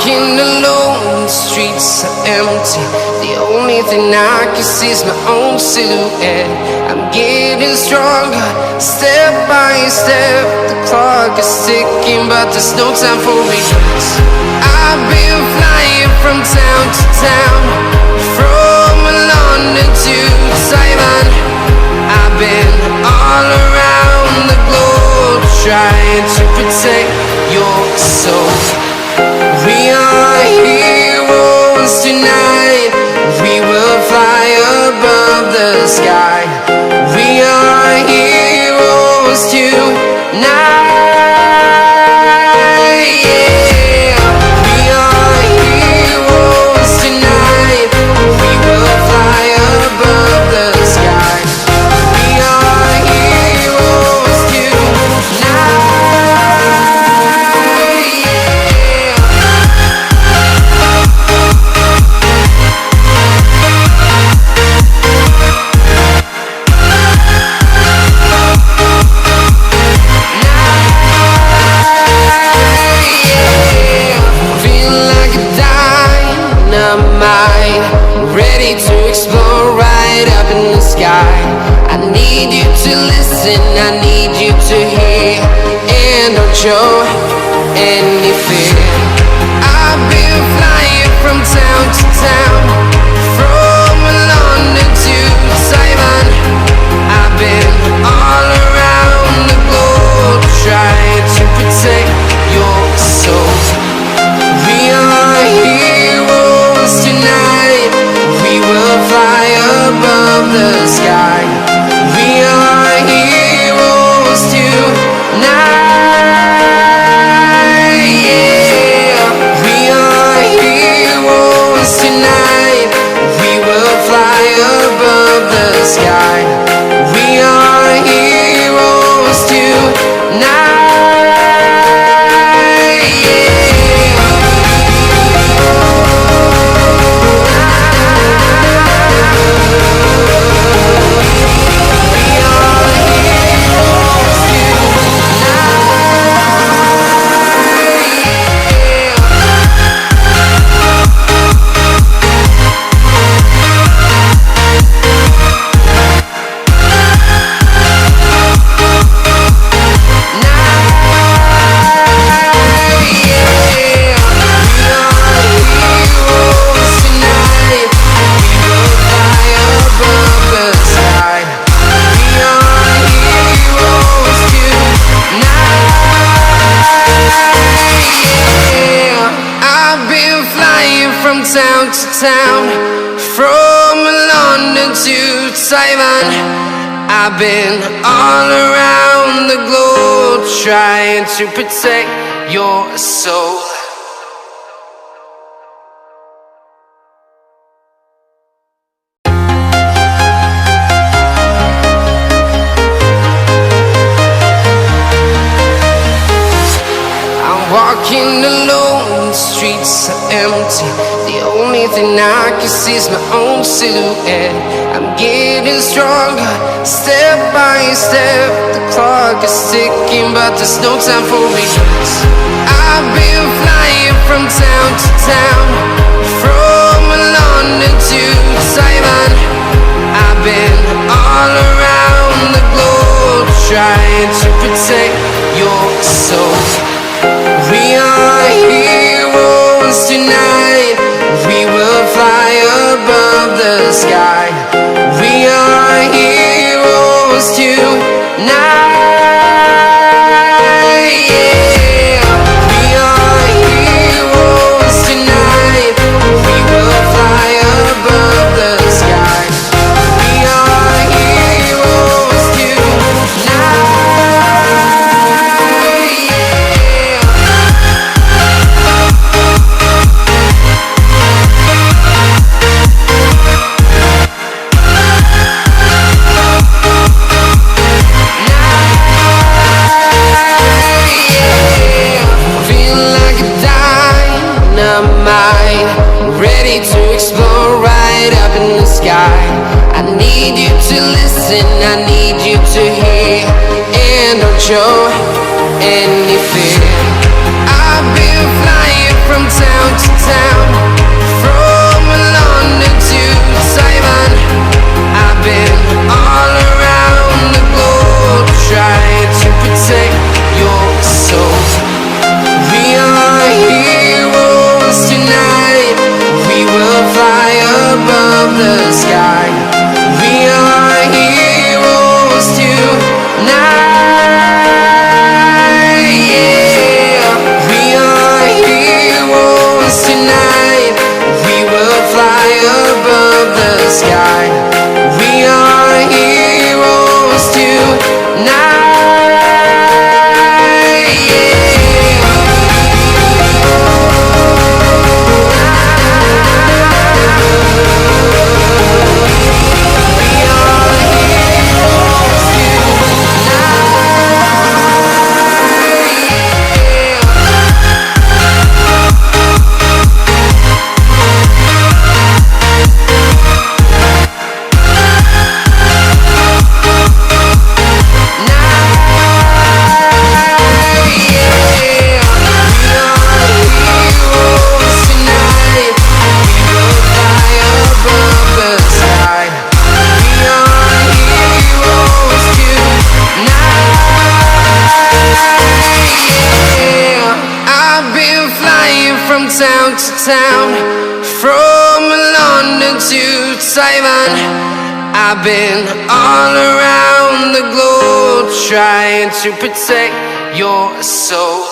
walking alone, the streets are empty. The only thing I can see is my own silhouette. I'm getting stronger, step by step. The clock is ticking, but there's no time for regrets. I've been flying from town to town, from London to Taiwan. I've been all around the globe, trying to protect your soul. We are heroes tonight. We will fly above the sky. We are heroes tonight. Yeah. We are heroes tonight. We will fly above the sky. We are heroes tonight. Ready to explore right up in the sky. I need you to listen, I need you to hear, and don't show any fear. I've been flying from town to town, from London to Taiwan. I've been all around the globe, trying to protect your soul. We are heroes tonight. We will fly above the sky. We are heroes tonight. Yeah. We are heroes tonight. We will fly above the sky. We are heroes tonight. Town to town, from London to Taiwan. I've been all around the globe, trying to protect your soul. I'm walking alone, the streets are empty. The only thing I can see is my own silhouette. I'm getting stronger, step by step. The clock is ticking, but there's no time for regrets. I've been flying from town to town, from London to Taiwan. I've been all around the globe, trying to protect your soul. We are heroes tonight. We will fly above the sky. We are heroes tonight. Yeah. We are heroes tonight. We will fly above the sky. We are heroes tonight. Ready to explore right up in the sky. I need you to listen, I need you to hear, and don't show any fear. I've been flying from town to to town, from London to Taiwan. I've been all around the globe trying to protect your soul.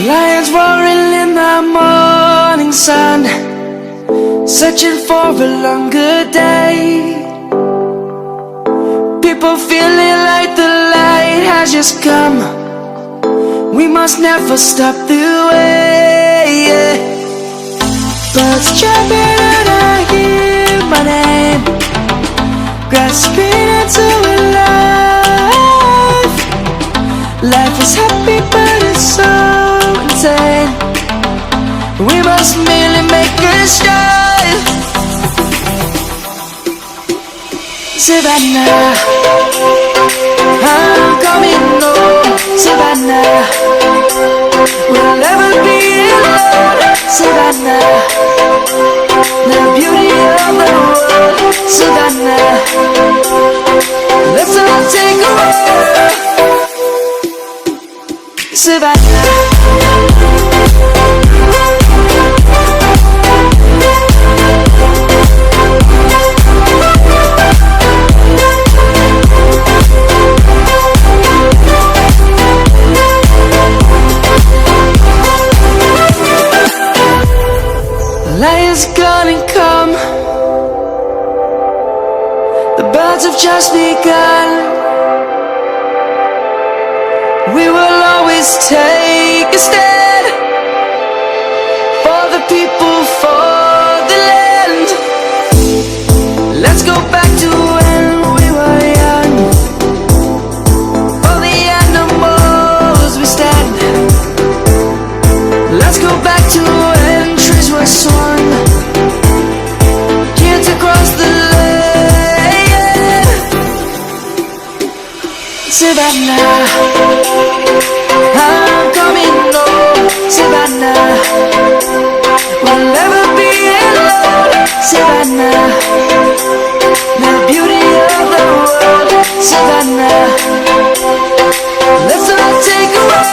Lions roaring in the morning sun, searching for a longer day. People feeling like the light has just come. We must never stop the way, yeah. Birds jumping and I hear my name, grasping into a life. Life is happy but it's so insane. We must merely make a start. Savannah, I'm coming home. Savannah, we'll never be alone. Savannah, the beauty of the world. Savannah, let's all take a walk. Savannah. a stand for the people, for the land. Let's go back to when we were young. For the animals we stand. Let's go back to when trees were swung, kids across the land. Savannah, I'm coming home. Savannah, we'll never be alone. Savannah, the beauty of the world. Savannah, let's all take a walk.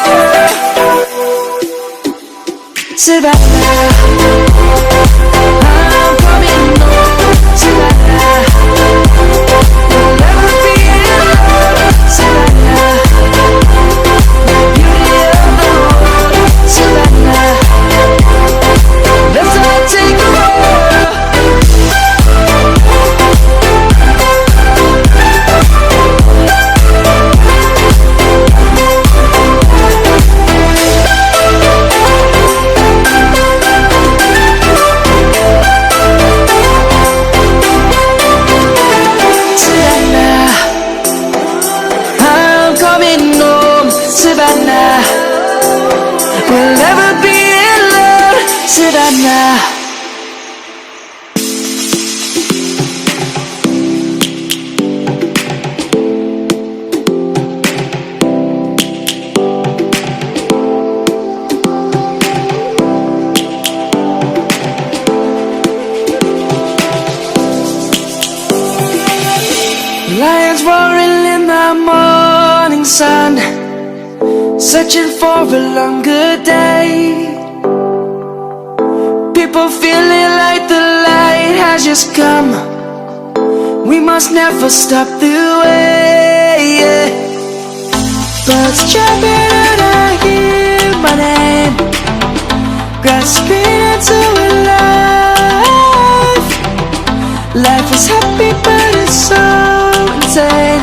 Savannah, I'm coming home. Savannah, we'll never be alone. Savannah, the beauty of the world. Savannah, let's all take a walk. Savannah, we'll never be alone. Savannah. Lions roaring in the morning sun, searching for a longer day. People feeling like the light has just come. We must never stop the way. Birds chirping and I hear my name, grasping into a life. Life is happy but it's so insane.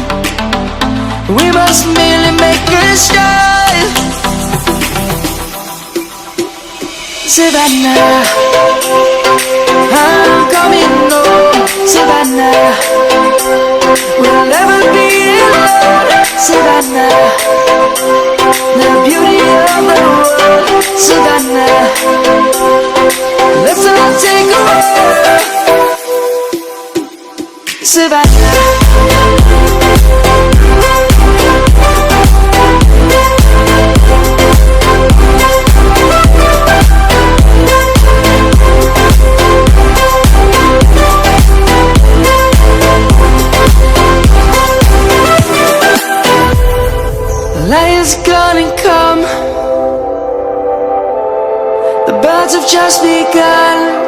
We must merely make a start. Savannah, I'm coming home. Savannah, we'll never be alone. Savannah, the beauty of the world. Savannah, let's all take a walk. Savannah. Lion's gonna come. The birds have just begun.